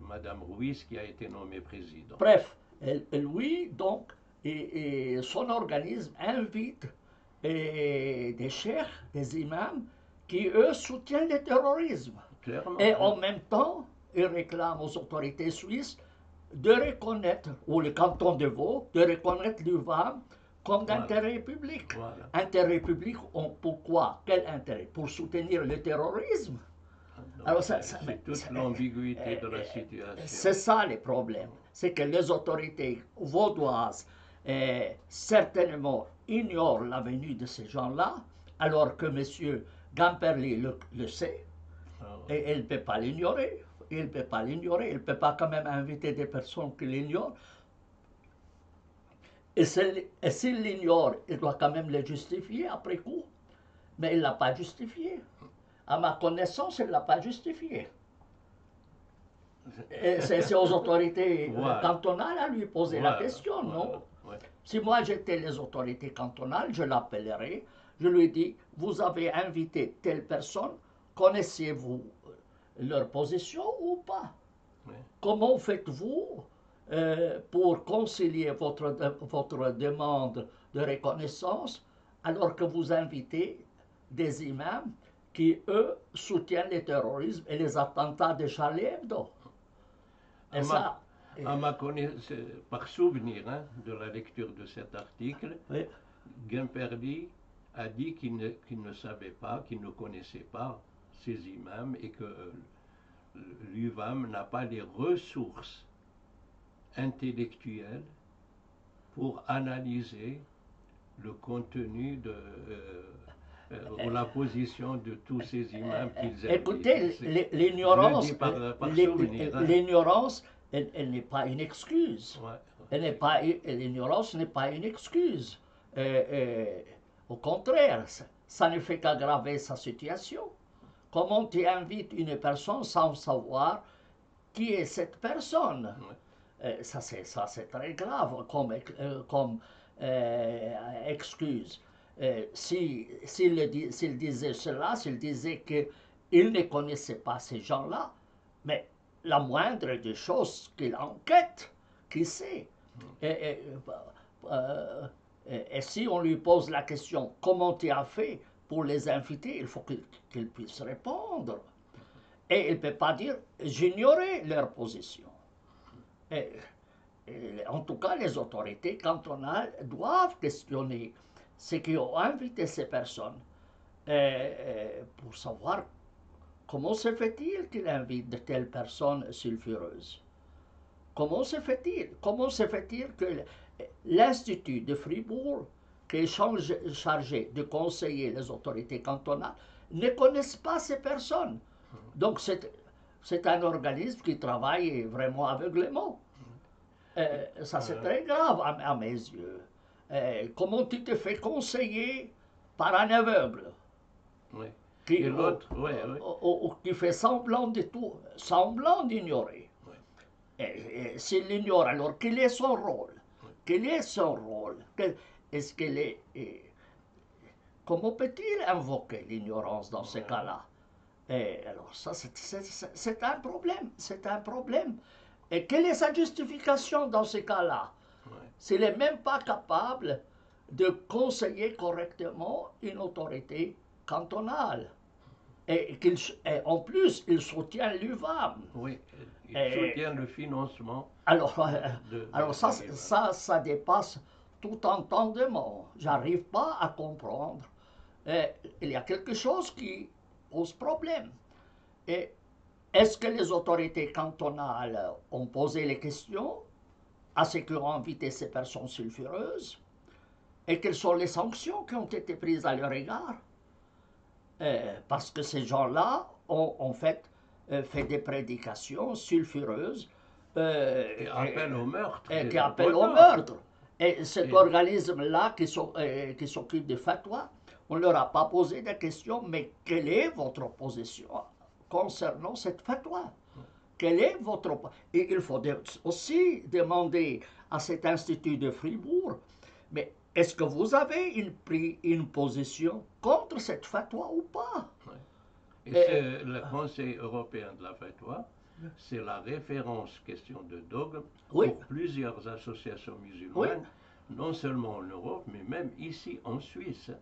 Madame Ruiz qui a été nommée président. Bref, lui, donc, et son organisme invite des cheikhs, des imams, qui, eux, soutiennent le terrorisme. Clairement. Et en même temps, ils réclament aux autorités suisses de reconnaître, ou le canton de Vaud, de reconnaître l'UVAM comme d'intérêt public. Voilà. Intérêt public, pourquoi? Quel intérêt? Pour soutenir le terrorisme? Alors, c'est toute l'ambiguïté de la situation. C'est ça le problème. C'est que les autorités vaudoises certainement ignorent la venue de ces gens-là, alors que M. Gamperli le sait, et il ne peut pas l'ignorer. Il ne peut pas quand même inviter des personnes qui l'ignorent. Et s'il l'ignore, il doit quand même le justifier après coup. Mais il ne l'a pas justifié. À ma connaissance, il ne l'a pas justifié. C'est aux autorités Voilà. cantonales à lui poser la Voilà, question, non? ouais. Si moi j'étais les autorités cantonales, je l'appellerais, je lui dis, vous avez invité telle personne, connaissez-vous leur position ou pas? Ouais. Comment faites-vous pour concilier votre demande de reconnaissance alors que vous invitez des imams qui, eux, soutiennent le terrorisme et les attentats de Charlie Hebdo? Et ça, À ma connaissance, par souvenir hein, de la lecture de cet article, oui, Guimperdy a dit qu'il ne savait pas, qu'il ne connaissait pas ces imams et que l'UVAM n'a pas les ressources intellectuelles pour analyser le contenu ou la position de tous ces imams qu'ils invitent. écoutez, l'ignorance, souvenir, hein. l'ignorance, elle n'est pas une excuse. Ouais. L'ignorance n'est pas une excuse. Au contraire, ça ne fait qu'aggraver sa situation. Comment tu invites une personne sans savoir qui est cette personne? Ouais. Ça c'est très grave comme excuse. S'il disait cela, s'il disait qu'il ne connaissait pas ces gens-là, mais la moindre des choses qu'il enquête, qui sait. Et si on lui pose la question, comment tu as fait pour les inviter, il faut qu'il puisse répondre. Et il ne peut pas dire, j'ignorais leur position. En tout cas, les autorités cantonales doivent questionner ceux qui ont invité ces personnes pour savoir comment se fait-il qu'ils invitent de telles personnes sulfureuses. Comment se fait-il que l'Institut de Fribourg, qui est chargé de conseiller les autorités cantonales, ne connaisse pas ces personnes? Donc c'est un organisme qui travaille vraiment aveuglément. Ça c'est très grave à mes yeux. Comment tu te fais conseiller par un aveugle? Oui. Qui, Et l'autre, qui fait semblant de tout, semblant d'ignorer. Oui. Et s'il l'ignore, alors quel est son rôle? Oui. Quel est son rôle? Est-ce qu'il est, comment peut-il invoquer l'ignorance dans ces cas-là? Et alors ça, c'est un problème, c'est un problème. Et quelle est sa justification dans ces cas-là? S'il n'est même pas capable de conseiller correctement une autorité cantonale. Et en plus, il soutient l'UVAM. Oui, il soutient le financement. Alors ça dépasse tout entendement. J'arrive pas à comprendre. Il y a quelque chose qui pose problème. Et est-ce que les autorités cantonales ont posé les questions à ceux qui ont invité ces personnes sulfureuses? Et quelles sont les sanctions qui ont été prises à leur égard? Parce que ces gens-là ont en fait fait des prédications sulfureuses qui appellent au meurtre. Qui appellent au meurtre. Et cet organisme-là qui s'occupe des fatwas, on ne leur a pas posé de questions, mais quelle est votre position concernant cette fatwa? Quelle est votre... Et il faut aussi demander à cet institut de Fribourg, mais est-ce que vous avez pris une position contre cette fatwa ou pas? Et c'est le Conseil européen de la fatwa, c'est la référence question de dogme pour plusieurs associations musulmanes, non seulement en Europe, mais même ici en Suisse.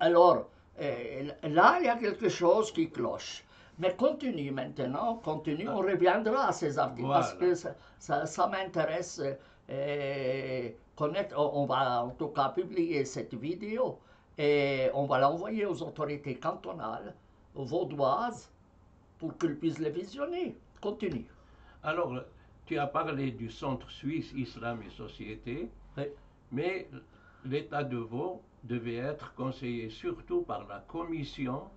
Alors, là, il y a quelque chose qui cloche. Mais continue maintenant, continue, on reviendra à ces articles, parce que ça m'intéresse connaître. On va en tout cas publier cette vidéo et on va l'envoyer aux autorités cantonales, vaudoises, pour qu'ils puissent les visionner. Continue. Alors, tu as parlé du Centre suisse Islam et Société, mais l'État de Vaud devait être conseillé surtout par la commission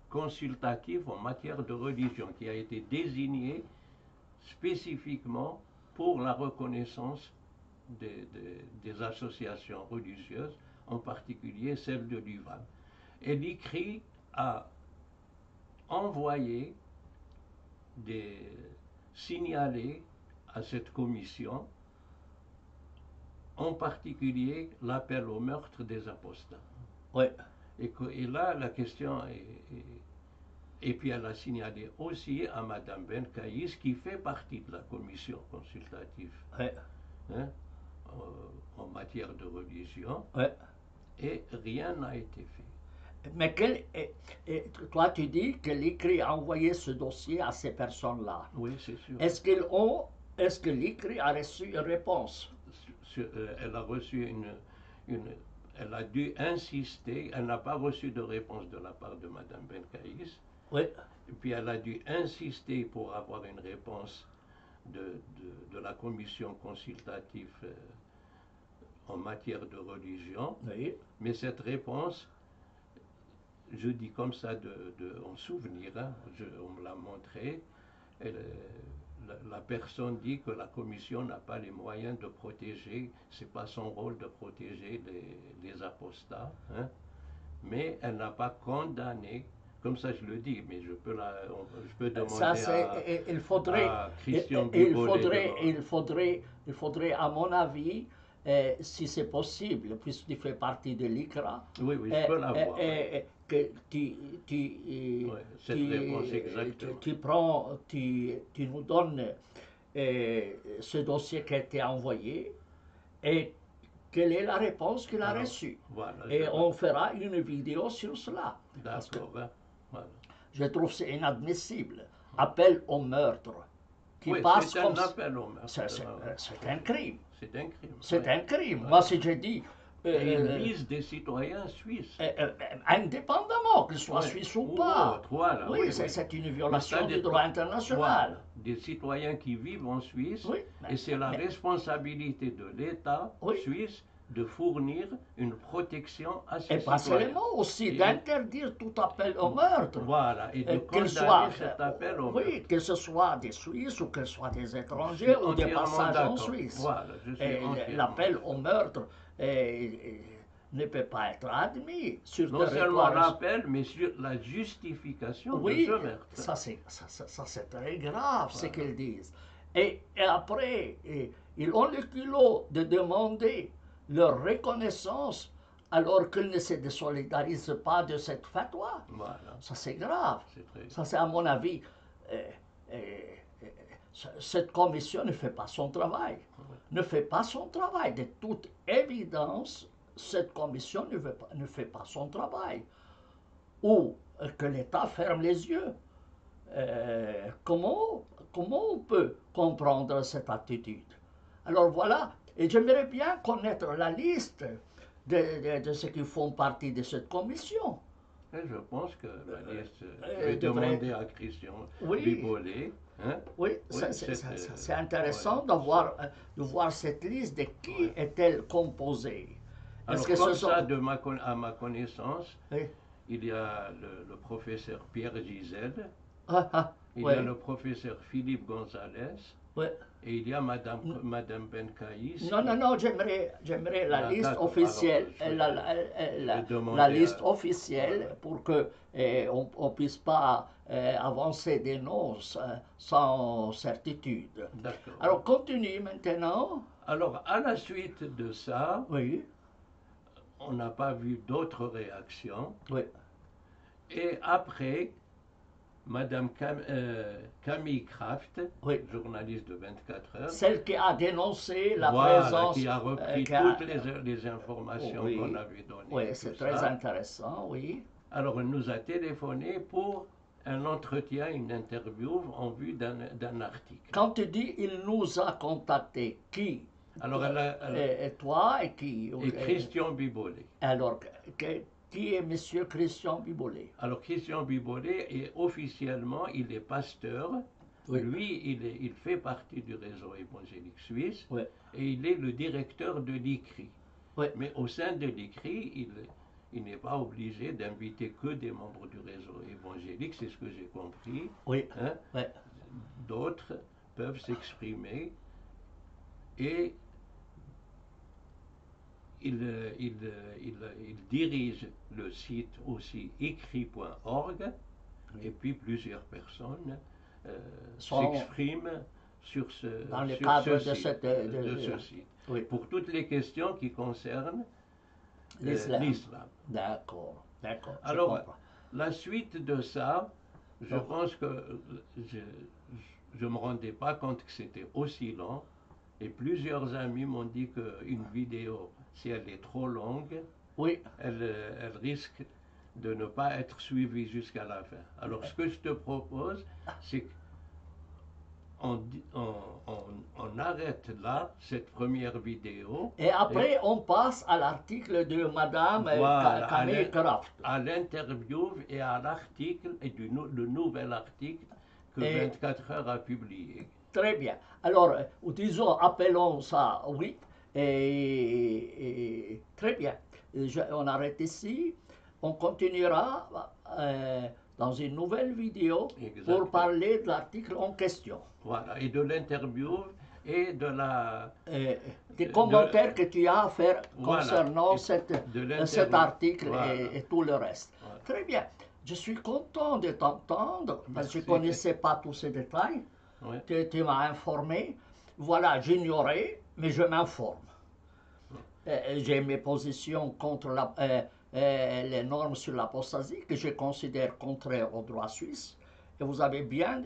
consultative en matière de religion qui a été désignée spécifiquement pour la reconnaissance des associations religieuses, en particulier celle de l'UVA. Et l'ICRI a envoyé signaler à cette commission, en particulier l'appel au meurtre des apostats. Oui. Et là, la question et puis elle a signalé aussi à Madame Benkaïs, qui fait partie de la commission consultative, Oui. hein, en matière de religion, Oui. et rien n'a été fait. Mais toi, tu dis que l'ICRI a envoyé ce dossier à ces personnes-là. Oui, c'est sûr. Est-ce que l'ICRI a reçu une réponse? Elle a reçu elle a dû insister, elle n'a pas reçu de réponse de la part de Madame Benkaïs. Oui. Et puis elle a dû insister pour avoir une réponse de la commission consultative en matière de religion. Oui. Mais cette réponse, je dis comme ça en souvenir, hein, on me l'a montré, la personne dit que la commission n'a pas les moyens de protéger, c'est pas son rôle de protéger les apostats, hein, mais elle n'a pas condamné, comme ça je le dis, mais je peux demander à Christian Bibolet. Il faudrait, à mon avis, si c'est possible, puisqu'il fait partie de l'ICRA, oui, je peux l'avoir. Que tu nous donnes ce dossier qui a été envoyé et quelle est la réponse qu'il a reçue. Voilà, et on fera une vidéo sur cela. D'accord, voilà. Je trouve que c'est inadmissible. Appel au meurtre. Oui, c'est un appel au meurtre. C'est un crime. C'est un crime. C'est un crime. Moi, si je dis... il vise des citoyens suisses. Indépendamment, qu'ils soient suisses ou pas. Voilà, oui, c'est une violation du droit international. Voilà, des citoyens qui vivent en Suisse, et c'est la responsabilité de l'État suisse de fournir une protection à ces citoyens. Et pas seulement aussi d'interdire tout appel au meurtre. Voilà, et de condamner cet appel au meurtre. Oui, que ce soit des Suisses ou que ce soit des étrangers ou des passages en Suisse. Voilà, l'appel au meurtre ne peut pas être admis sur non seulement l'appel, mais sur la justification de ce meurtre. Ça c'est très grave ce qu'ils disent. Et après, ils ont le culot de demander leur reconnaissance alors qu'ils ne se désolidarisent pas de cette fatwa. Voilà. Ça c'est grave. Ça c'est à mon avis, cette commission ne fait pas son travail. Ne fait pas son travail. De toute évidence, cette commission ne fait pas son travail. Ou que l'État ferme les yeux. Comment on peut comprendre cette attitude? Alors voilà, et j'aimerais bien connaître la liste de ceux qui font partie de cette commission. Et je pense que la liste, je vais demander à Christian Bibolet. Hein? Oui, c'est intéressant de voir cette liste de qui est-elle composée. Alors, comme ça, à ma connaissance, il y a le professeur Pierre Gisèle, il y a le professeur Philippe Gonzalez, et il y a Madame Benkaïs. Non, j'aimerais la liste officielle, la liste officielle pour qu'on ne puisse pas avancer des noms sans certitude. D'accord. Alors, continue maintenant. Alors, à la suite de ça, on n'a pas vu d'autres réactions. Oui. Et après, Madame Camille Kraft, journaliste de 24 heures. Celle qui a dénoncé la présence... qui a repris toutes les informations qu'on avait données. Oui, c'est très intéressant, oui. Alors, elle nous a téléphoné pour un entretien, une interview en vue d'un article. Quand tu dis « il nous a contacté », qui? Alors, et toi et qui? Et Christian Bibolet. Alors, qui est Monsieur Christian Bibolet? Alors, Christian Bibolet est officiellement, il est pasteur. Lui, il fait partie du réseau évangélique suisse. Et il est le directeur de l'ICRI. Mais au sein de l'ICRI, il n'est pas obligé d'inviter que des membres du réseau évangélique, c'est ce que j'ai compris. D'autres peuvent s'exprimer et il dirige le site aussi écrit.org, Oui. et puis plusieurs personnes Sont s'expriment sur ce, dans le sur cadre ce de site, cette... de ce site, oui, pour toutes les questions qui concernent l'islam. l'islam. D'accord, d'accord, je Alors, comprends. la suite de ça, je Donc, pense que je ne me rendais pas compte que c'était aussi long. Et plusieurs amis m'ont dit qu'une vidéo, si elle est trop longue, oui, elle risque de ne pas être suivie jusqu'à la fin. Alors, ce que je te propose, c'est qu'on arrête là cette première vidéo. et après on passe à l'article de Madame Voilà, Camille Kraft. à l'interview et à l'article, et le nouvel article que Et- 24 heures a publié. Très bien. Alors, disons, appelons ça, oui. Très bien. On arrête ici. On continuera dans une nouvelle vidéo Exactement. pour parler de l'article en question. Voilà, et de l'interview et de la... Des commentaires que tu as à faire Voilà. concernant Et cet l'interview. article Voilà. et tout le reste. Voilà. Très bien. Je suis content de t'entendre parce que je ne Merci. connaissais pas tous ces détails. Ouais. Tu m'as informé. Voilà, j'ignorais, mais je m'informe. J'ai mes positions contre les normes sur l'apostasie que je considère contraires au droit suisse. Et vous avez bien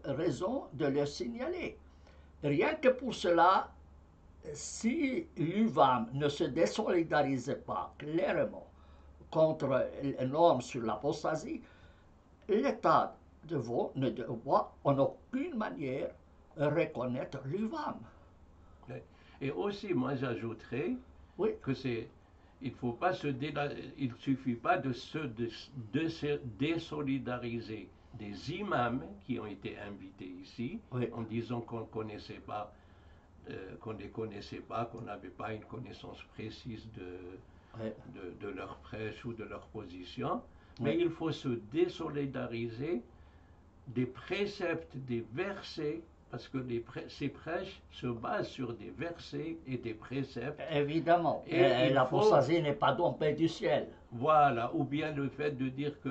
raison de le signaler. Rien que pour cela, si l'UVAM ne se désolidarisait pas clairement contre les normes sur l'apostasie, l'État de Vaud ne doit en aucune manière reconnaître l'UVAM. Et aussi, moi, j'ajouterais Oui, que il faut pas il suffit pas de se désolidariser des imams qui ont été invités ici, oui, en disant qu'on ne connaissait pas, qu'on ne les connaissait pas, qu'on n'avait pas une connaissance précise oui, de leur prêche ou de leur position, mais Oui. il faut se désolidariser des préceptes, des versets, parce que ces prêches se basent sur des versets et des préceptes. évidemment. Et il L'apostasie n'est pas tombée du ciel. Voilà, ou bien le fait de dire que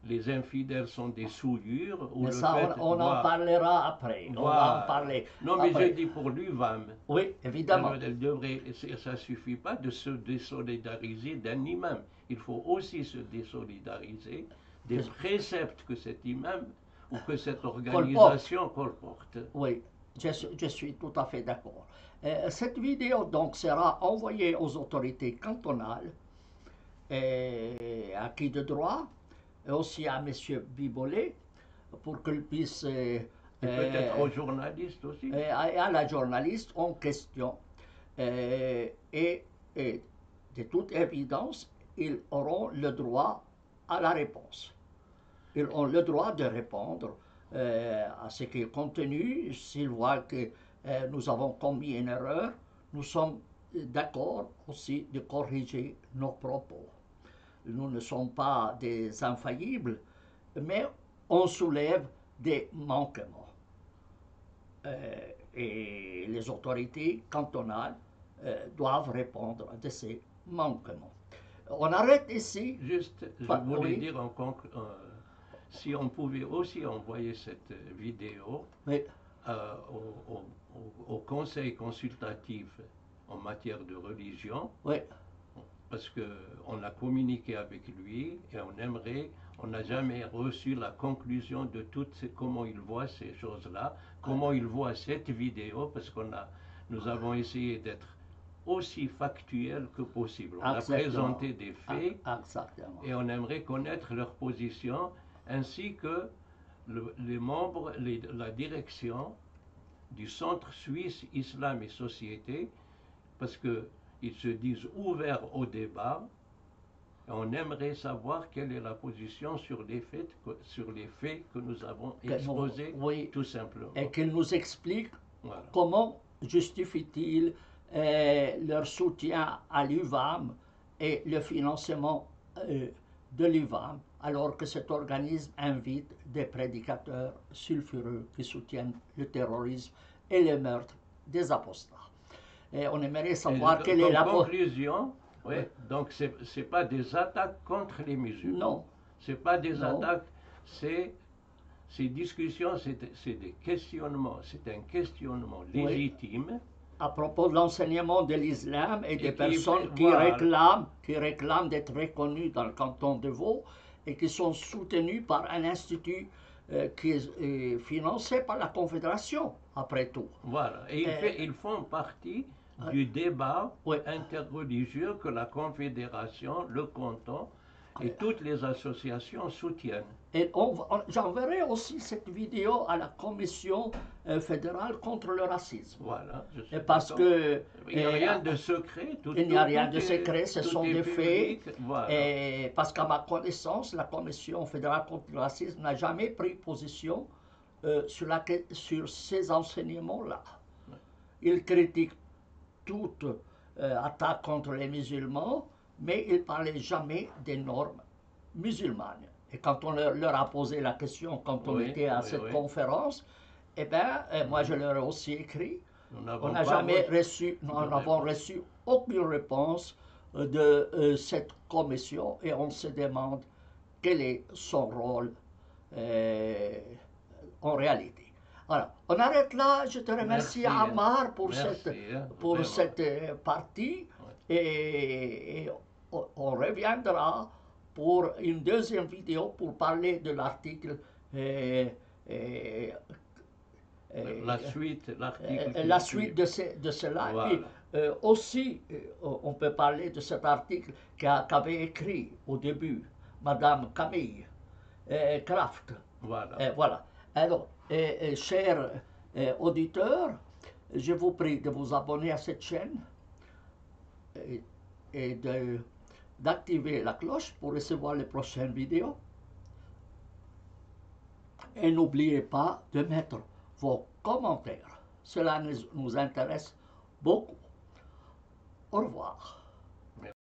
les infidèles sont des souillures. Ou Mais le ça, fait, on en voilà. parlera après. On va Voilà. en parler. Non, mais après. je dis pour l'UVAM. Oui, évidemment. Ça ne suffit pas de se désolidariser d'un imam. Il faut aussi se désolidariser des préceptes que cet imam ou que cette organisation colporte. Oui, je suis tout à fait d'accord. Cette vidéo donc sera envoyée aux autorités cantonales, à qui de droit, et aussi à M. Bibolet, pour qu'il puisse... Et peut-être aux journalistes aussi. à la journaliste en question. Et de toute évidence, ils auront le droit à la réponse. Ils ont le droit de répondre à ce qui est contenu. S'ils voient que nous avons commis une erreur, nous sommes d'accord aussi de corriger nos propos. Nous ne sommes pas des infaillibles, mais on soulève des manquements. Et les autorités cantonales doivent répondre de ces manquements. On arrête ici. Juste, je voulais dire si on pouvait aussi envoyer cette vidéo Oui. au Conseil consultatif en matière de religion, Oui. parce qu'on a communiqué avec lui et on n'a jamais reçu la conclusion de comment il voit ces choses-là, comment il voit cette vidéo, parce nous avons essayé d'être aussi factuel que possible. On a présenté des faits. Exactement. Et on aimerait connaître leur position, ainsi que les membres, la direction du Centre suisse Islam et Société, parce qu'ils se disent ouverts au débat. Et on aimerait savoir quelle est la position sur les faits que nous avons exposés, oui, tout simplement. et qu'ils nous expliquent Voilà. comment justifient-ils leur soutien à l'UVAM et le financement de l'UVAM, alors que cet organisme invite des prédicateurs sulfureux qui soutiennent le terrorisme et le meurtre des apostats. Et on aimerait Et savoir quelle est la... conclusion, oui, donc c'est pas des attaques contre les musulmans. Non. C'est pas des Non. attaques, ces discussions, c'est des questionnements, c'est un questionnement Oui. légitime. À propos de l'enseignement de l'islam et des qui personnes voilà. qui réclament d'être reconnues dans le canton de Vaud et qui sont soutenues par un institut qui est financé par la Confédération, après tout. Voilà, et ils font partie du débat Oui. interreligieux que la Confédération, le canton et toutes les associations soutiennent. Et j'enverrai aussi cette vidéo à la Commission fédérale contre le racisme. Voilà, je suis Parce que il n'y a rien de secret. Il n'y a rien de secret, ce sont des faits. Voilà. Et parce qu'à ma connaissance, la Commission fédérale contre le racisme n'a jamais pris position sur ces enseignements-là. Ils critiquent toute attaque contre les musulmans, mais ils ne parlaient jamais des normes musulmanes. Et quand on leur a posé la question, quand on était à cette conférence, eh bien, moi je leur ai aussi écrit, on n'a jamais reçu, nous n'avons reçu aucune réponse de cette commission et on se demande quel est son rôle en réalité. Voilà, on arrête là. Je te remercie, Ammar, pour cette partie et on reviendra pour une deuxième vidéo pour parler de l'article. La suite de cela. Voilà. Et aussi, on peut parler de cet article qu'avait écrit au début Madame Camille Kraft. Voilà. Voilà. Alors, chers auditeurs, je vous prie de vous abonner à cette chaîne et d'activer la cloche pour recevoir les prochaines vidéos. Et n'oubliez pas de mettre vos commentaires. Cela nous intéresse beaucoup. Au revoir.